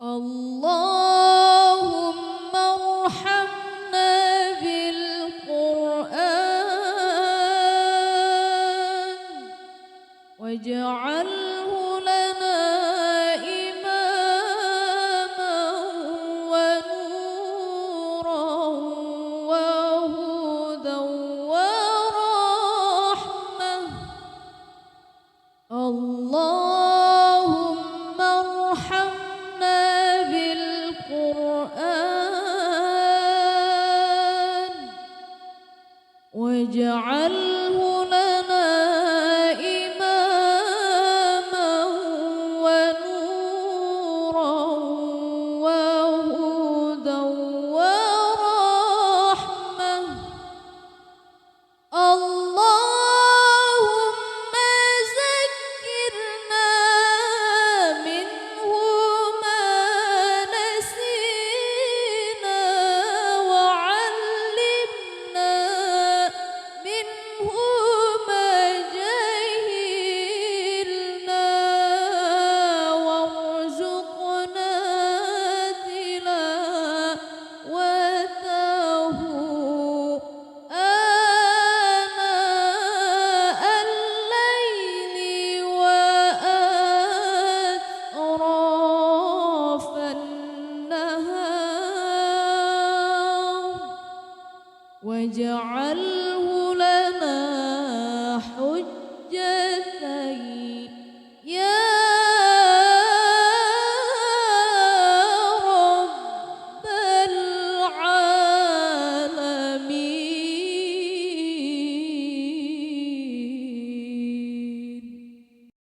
اللهم ارحمنا بالقرآن واجعله لنا إماما ونورا وهدى ورحمة. اللهم ارحمنا بالقرآن واجعله لنا إماما ونورا وهدى ورحمة. اللهم ذكرنا منه ما نسينا وعلمنا منه ما جهلنا وارزقنا تلاوته آناء الليل وأطراف النهار واجعل